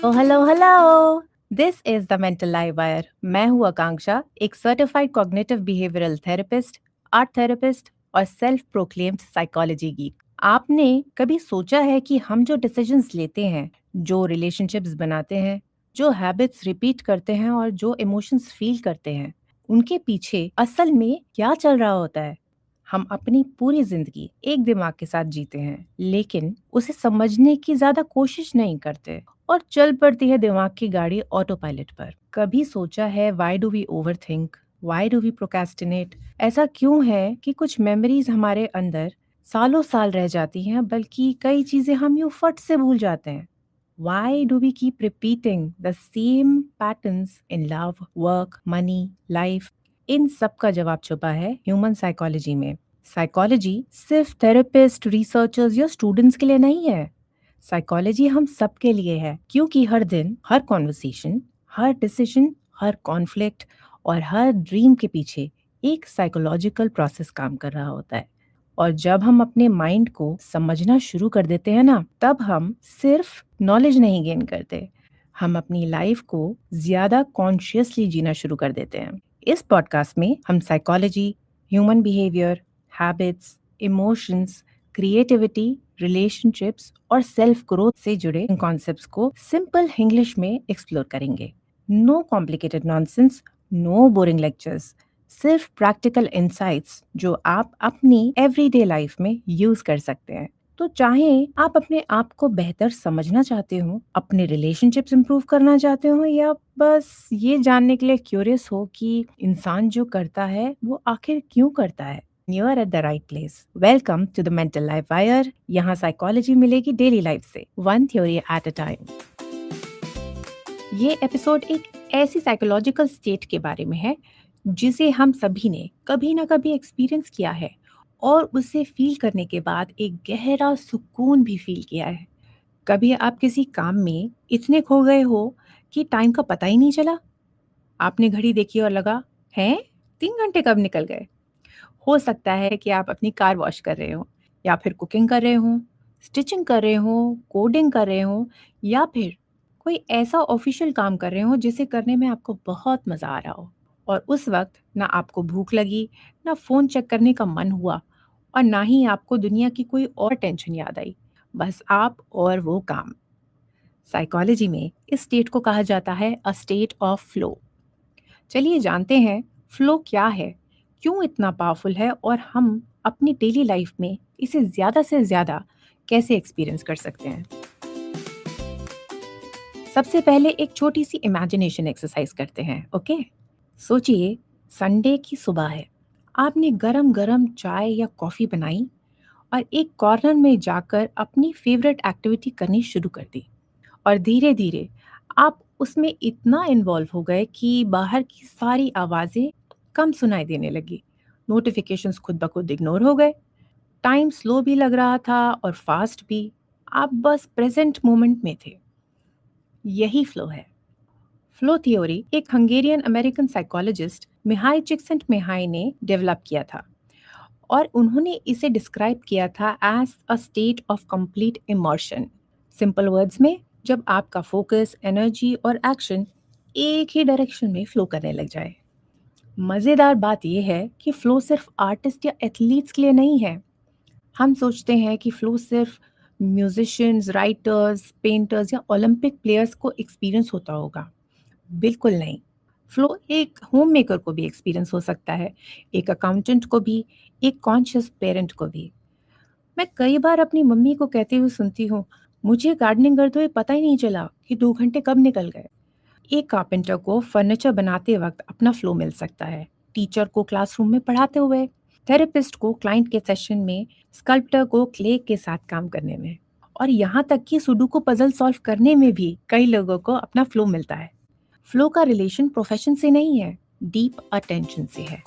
Hello hello. This is the mental live wire. मैं हूँ आकांक्षा, एक certified cognitive behavioural therapist, art therapist और self proclaimed psychology geek. आपने कभी सोचा है कि हम जो डिसीजंस लेते हैं, जो रिलेशनशिप्स बनाते हैं, जो हैबिट्स रिपीट करते हैं और जो इमोशंस फील करते हैं, उनके पीछे असल में क्या चल रहा होता है? हम अपनी पूरी जिंदगी एक दिमाग के साथ जीते हैं, लेकिन उसे समझने की ज्यादा कोशिश नहीं करते और चल पड़ती है दिमाग की गाड़ी ऑटो पायलट पर। कभी सोचा है why do we overthink, why do we procrastinate? ऐसा क्यों है कि कुछ मेमोरीज हमारे अंदर सालों साल रह जाती हैं, बल्कि कई चीजें हम यूं फट से भूल जाते हैं? Why do we keep repeating the same patterns in love, work, money, life? इन सब का जवाब छुपा है ह्यूमन साइकोलॉजी में। साइकोलॉजी सिर्फ थेरेपिस्ट, रिसर्चर्स या स्टूडेंट्स के लिए नहीं है। साइकोलॉजी हम सब के लिए है, क्योंकि हर दिन, हर कॉन्वर्सेशन, हर डिसीजन, हर कॉन्फ्लिक्ट और हर ड्रीम के पीछे एक साइकोलॉजिकल प्रोसेस काम कर रहा होता है। और जब हम अपने माइंड को समझना शुरू कर देते हैं ना, तब हम सिर्फ नॉलेज नहीं गेन करते, हम अपनी लाइफ को ज्यादा कॉन्शियसली जीना शुरू कर देते हैं। इस पॉडकास्ट में हम psychology, human behaviour, habits, emotions, creativity, relationships और सेल्फ ग्रोथ से जुड़े इन कॉन्सेप्ट्स को सिंपल इंग्लिश में एक्सप्लोर करेंगे। No complicated nonsense, no boring lectures, सिर्फ प्रैक्टिकल इंसाइट्स जो आप अपनी एवरीडे लाइफ में यूज कर सकते हैं। तो चाहे आप अपने आप को बेहतर समझना चाहते हो, अपने रिलेशनशिप्स इंप्रूव करना चाहते हो, या बस ये जानने के लिए क्यूरियस हो कि इंसान जो करता है वो आखिर क्यों करता है, you are at the right place. Welcome to the mental life wire. यहाँ साइकोलॉजी मिलेगी डेली लाइफ से, one theory at a time. ये एपिसोड एक ऐसी साइकोलॉजिकल स्टेट के बारे में है जिसे हम सभी ने कभी ना कभी एक्सपीरियंस किया है और उसे फील करने के बाद एक गहरा सुकून भी फील किया है। कभी आप किसी काम में इतने खो गए हो कि टाइम का पता ही नहीं चला। आपने घड़ी देखी और लगा, हैं 3 घंटे कब निकल गए? हो सकता है कि आप अपनी कार वॉश कर रहे हो, या फिर कुकिंग कर रहे हो, स्टिचिंग कर रहे हो, कोडिंग कर रहे हो, या फिर कोई ऐसा ऑफिशियल काम कर रहे हो जिसे करने में आपको बहुत मज़ा आ रहा हो। और उस वक्त ना आपको भूख लगी, ना फ़ोन चेक करने का मन हुआ, और ना ही आपको दुनिया की कोई और टेंशन याद आई। बस आप और वो काम। साइकोलॉजी में इस स्टेट को कहा जाता है अ स्टेट ऑफ फ्लो। चलिए जानते हैं फ्लो क्या है, क्यों इतना पावरफुल है, और हम अपनी डेली लाइफ में इसे ज़्यादा से ज़्यादा कैसे एक्सपीरियंस कर सकते हैं। सबसे पहले एक छोटी सी इमेजिनेशन एक्सरसाइज करते हैं, ओके? सोचिए, संडे की सुबह है। आपने गरम गरम चाय या कॉफ़ी बनाई और एक कॉर्नर में जाकर अपनी फेवरेट एक्टिविटी करनी शुरू कर दी। और धीरे धीरे आप उसमें इतना इन्वॉल्व हो गए कि बाहर की सारी आवाज़ें कम सुनाई देने लगी। नोटिफिकेशंस खुद ब खुद इग्नोर हो गए। टाइम स्लो भी लग रहा था और फास्ट भी। आप बस प्रेजेंट मोमेंट में थे। यही फ्लो है। फ्लो थ्योरी एक हंगेरियन अमेरिकन साइकोलॉजिस्ट मिहाई चिक्सिंटमिहाई ने डेवलप किया था, और उन्होंने इसे डिस्क्राइब किया था as a state of complete immersion. Simple words में, जब आपका फोकस, एनर्जी और एक्शन एक ही डायरेक्शन में फ्लो करने लग जाए। मज़ेदार बात यह है कि फ्लो सिर्फ आर्टिस्ट या एथलीट्स के लिए नहीं है। हम सोचते हैं कि फ्लो सिर्फ म्यूजिशियंस, राइटर्स, पेंटर्स या ओलंपिक प्लेयर्स को एक्सपीरियंस होता होगा। बिल्कुल नहीं। फ्लो एक होम मेकर को भी एक्सपीरियंस हो सकता है, एक अकाउंटेंट को भी, एक कॉन्शियस पेरेंट को भी। मैं कई बार अपनी मम्मी को कहते हुए सुनती हूँ, मुझे गार्डनिंग करते हुए पता ही नहीं चला कि 2 घंटे कब निकल गए। एक कारपेंटर को फर्नीचर बनाते वक्त अपना फ्लो मिल सकता है, टीचर को क्लासरूम में पढ़ाते हुए, थेरेपिस्ट को क्लाइंट के सेशन में, स्कल्प्टर को क्ले के साथ काम करने में, और यहाँ तक कि सुडोकू पजल सॉल्व करने में भी कई लोगों को अपना फ्लो मिलता है। फ्लो का रिलेशन प्रोफेशन से नहीं है, डीप अटेंशन से है।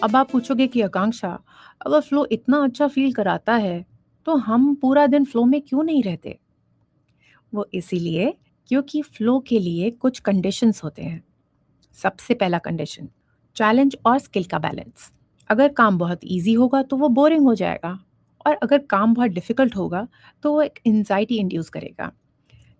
अब आप पूछोगे कि आकांक्षा, अगर फ्लो इतना अच्छा फील कराता है तो हम पूरा दिन फ्लो में क्यों नहीं रहते? वो इसीलिए क्योंकि फ्लो के लिए कुछ कंडीशंस होते हैं। सबसे पहला कंडीशन, चैलेंज और स्किल का बैलेंस। अगर काम बहुत इजी होगा तो वो बोरिंग हो जाएगा, और अगर काम बहुत डिफिकल्ट होगा तो वो एक एंजाइटी इंड्यूस करेगा।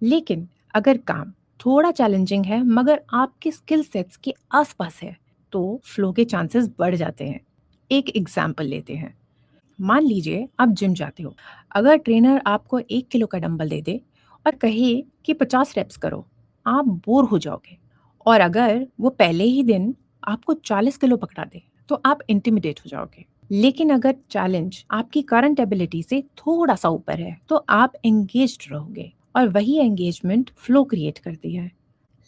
लेकिन अगर काम थोड़ा चैलेंजिंग है मगर आपके स्किल सेट्स के आसपास है तो फ्लो के चांसेस बढ़ जाते हैं। एक एग्जाम्पल लेते हैं। मान लीजिए आप जिम जाते हो। अगर ट्रेनर आपको 1 किलो का डंबल दे दे और कहे कि 50 रेप्स करो, आप बोर हो जाओगे। और अगर वो पहले ही दिन आपको 40 किलो पकड़ा दे तो आप इंटिमिडेट हो जाओगे। लेकिन अगर चैलेंज आपकी करंट एबिलिटी से थोड़ा सा ऊपर है तो आप एंगेज्ड रहोगे और वही एंगेजमेंट फ्लो क्रिएट करती है।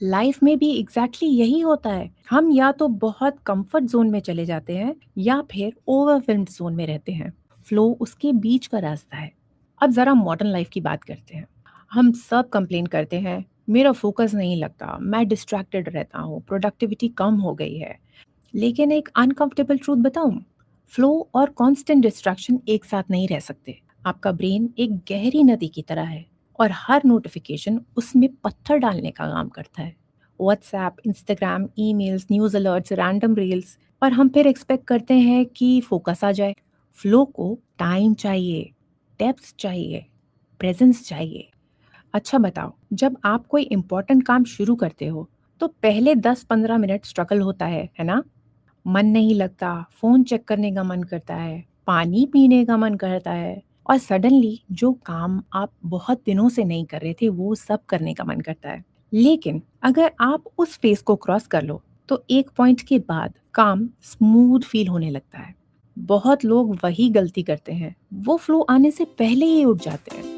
लाइफ में भी एग्जैक्टली यही होता है। हम या तो बहुत कंफर्ट जोन में चले जाते हैं या फिर ओवरवेल्म्ड जोन में रहते हैं। फ्लो उसके बीच का रास्ता है। अब जरा मॉडर्न लाइफ की बात करते हैं। हम सब कंप्लेन करते हैं, मेरा फोकस नहीं लगता, मैं डिस्ट्रैक्टेड रहता हूँ, प्रोडक्टिविटी कम हो गई है। लेकिन एक अनकंफर्टेबल ट्रूथ बताऊं, फ्लो और कांस्टेंट डिस्ट्रैक्शन एक साथ नहीं रह सकते। आपका ब्रेन एक गहरी नदी की तरह है और हर नोटिफिकेशन उसमें पत्थर डालने का काम करता है। WhatsApp, Instagram, emails, news alerts, random reels, और हम फिर एक्सपेक्ट करते हैं कि फोकस आ जाए। फ्लो को टाइम चाहिए, डेप्थ चाहिए, प्रेजेंस चाहिए। अच्छा बताओ, जब आप कोई इंपॉर्टेंट काम शुरू करते हो तो पहले 10-15 मिनट स्ट्रगल होता है ना? मन नहीं लगता, फ़ोन चेक करने का मन करता है, पानी पीने का मन करता है और सडनली जो काम आप बहुत दिनों से नहीं कर रहे थे वो सब करने का मन करता है। लेकिन अगर आप उस फेज़ को क्रॉस कर लो तो एक पॉइंट के बाद काम स्मूथ फील होने लगता है। बहुत लोग वही गलती करते हैं, वो फ्लो आने से पहले ही उठ जाते हैं।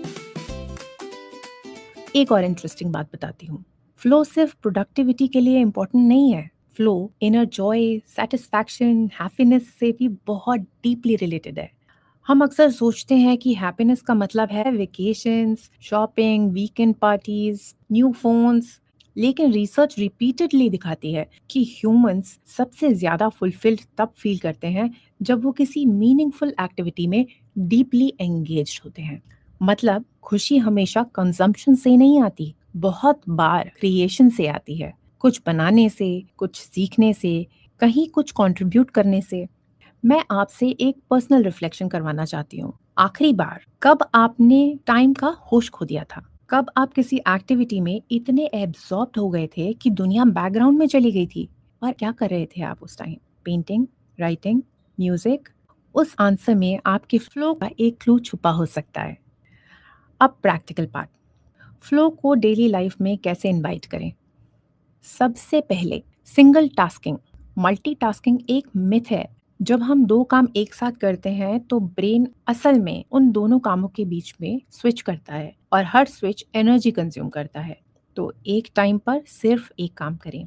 एक और इंटरेस्टिंग बात बताती हूँ। फ्लो सिर्फ प्रोडक्टिविटी के लिए इम्पोर्टेंट नहीं है। Flow inner Joy, satisfaction, happiness से भी बहुत डीपली रिलेटेड है। हम अक्सर सोचते हैं कि हैप्पीनेस का मतलब है vacations, shopping, weekend parties, new phones. लेकिन रिसर्च रिपीटेडली दिखाती है कि ह्यूमंस सबसे ज्यादा फुलफिल्ड तब फील करते हैं जब वो किसी मीनिंगफुल एक्टिविटी में डीपली एंगेज्ड होते हैं। मतलब खुशी हमेशा कंजम्पशन से नहीं आती, बहुत बार क्रिएशन से आती है। कुछ बनाने से, कुछ सीखने से, कहीं कुछ कंट्रीब्यूट करने से। मैं आपसे एक पर्सनल रिफ्लेक्शन करवाना चाहती हूँ। आखिरी बार कब आपने टाइम का होश खो दिया था? कब आप किसी एक्टिविटी में इतने एब्जॉर्ब्ड हो गए थे कि दुनिया बैकग्राउंड में चली गई थी? और क्या कर रहे थे आप उस टाइम? Painting, writing, music? उस आंसर में आपके फ्लो का एक क्लू छुपा हो सकता है। अब प्रैक्टिकल पार्ट, फ्लो को डेली लाइफ में कैसे इनवाइट करें? सबसे पहले सिंगल टास्किंग। मल्टीटास्किंग एक मिथ है। जब हम दो काम एक साथ करते हैं तो ब्रेन असल में उन दोनों कामों के बीच में स्विच करता है और हर स्विच एनर्जी कंज्यूम करता है। तो एक टाइम पर सिर्फ एक काम करें।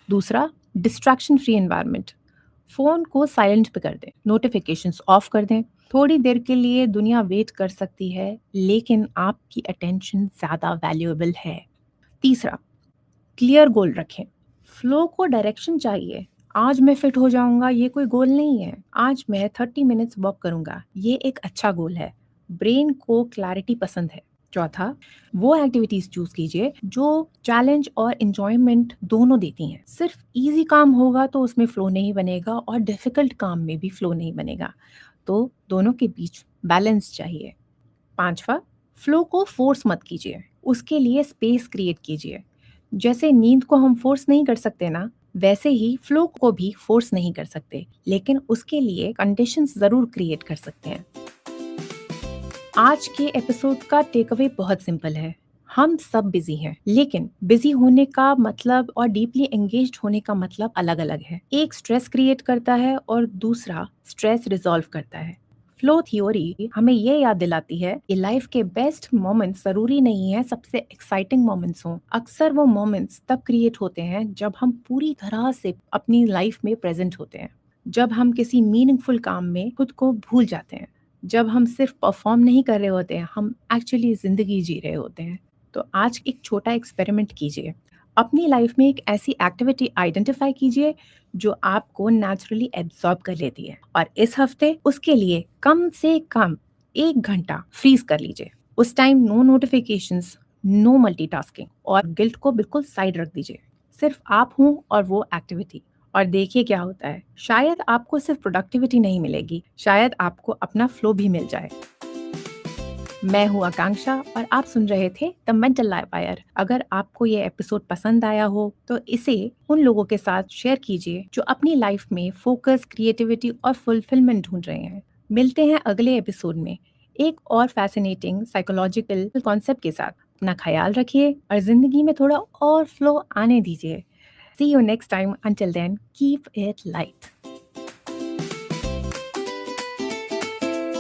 दूसरा, डिस्ट्रैक्शन फ्री एनवायरनमेंट। फ़ोन को साइलेंट पे कर दें, नोटिफिकेशंस ऑफ कर दें। थोड़ी देर के लिए दुनिया वेट कर सकती है, लेकिन आपकी अटेंशन ज़्यादा वैल्यूएबल है। तीसरा, क्लियर गोल रखें। फ्लो को डायरेक्शन चाहिए। आज मैं फिट हो जाऊंगा, ये कोई गोल नहीं है। आज मैं 30 मिनट्स वॉक करूंगा, ये एक अच्छा गोल है। ब्रेन को क्लैरिटी पसंद है। चौथा, वो एक्टिविटीज चूज कीजिए जो चैलेंज और इंजॉयमेंट दोनों देती हैं। सिर्फ इजी काम होगा तो उसमें फ्लो नहीं बनेगा और डिफिकल्ट काम में भी फ्लो नहीं बनेगा। तो दोनों के बीच बैलेंस चाहिए। पांचवा, फ्लो को फोर्स मत कीजिए, उसके लिए स्पेस क्रिएट कीजिए। जैसे नींद को हम फोर्स नहीं कर सकते ना, वैसे ही फ्लो को भी फोर्स नहीं कर सकते, लेकिन उसके लिए कंडीशंस जरूर क्रिएट कर सकते हैं। आज के एपिसोड का टेक अवे बहुत सिंपल है। हम सब बिजी हैं, लेकिन बिजी होने का मतलब और डीपली एंगेज्ड होने का मतलब अलग अलग है। एक स्ट्रेस क्रिएट करता है और दूसरा स्ट्रेस रिजॉल्व करता है। फ्लो थ्योरी हमें ये याद दिलाती है कि लाइफ के बेस्ट मोमेंट्स जरूरी नहीं है सबसे एक्साइटिंग मोमेंट्स हों। अक्सर वो मोमेंट्स तब क्रिएट होते हैं जब हम पूरी तरह से अपनी लाइफ में प्रेजेंट होते हैं, जब हम किसी मीनिंगफुल काम में खुद को भूल जाते हैं, जब हम सिर्फ परफॉर्म नहीं कर रहे होते हैं, हम एक्चुअली जिंदगी जी रहे होते हैं। तो आज एक छोटा एक्सपेरिमेंट कीजिए। अपनी लाइफ में एक ऐसी एक्टिविटी आइडेंटिफाई कीजिए जो आपको नेचुरली एब्जॉर्ब कर लेती है और इस हफ्ते उसके लिए कम से कम 1 घंटा फ्रीज कर लीजिए। उस time no notifications, no multitasking और गिल्ट को बिल्कुल साइड रख दीजिए। सिर्फ आप हों और वो एक्टिविटी। और देखिए क्या होता है। शायद आपको सिर्फ प्रोडक्टिविटी नहीं मिलेगी, शायद आपको अपना फ्लो भी मिल जाए। मैं हूँ आकांक्षा और आप सुन रहे थे द मेंटल लाइफ। अगर आपको ये एपिसोड पसंद आया हो तो इसे उन लोगों के साथ शेयर कीजिए जो अपनी लाइफ में फोकस, क्रिएटिविटी और फुलफिलमेंट ढूंढ रहे हैं। मिलते हैं अगले एपिसोड में एक और फैसिनेटिंग साइकोलॉजिकल कॉन्सेप्ट के साथ। अपना ख्याल रखिए और जिंदगी में थोड़ा और फ्लो आने दीजिए। See you next time. Until then, keep it light.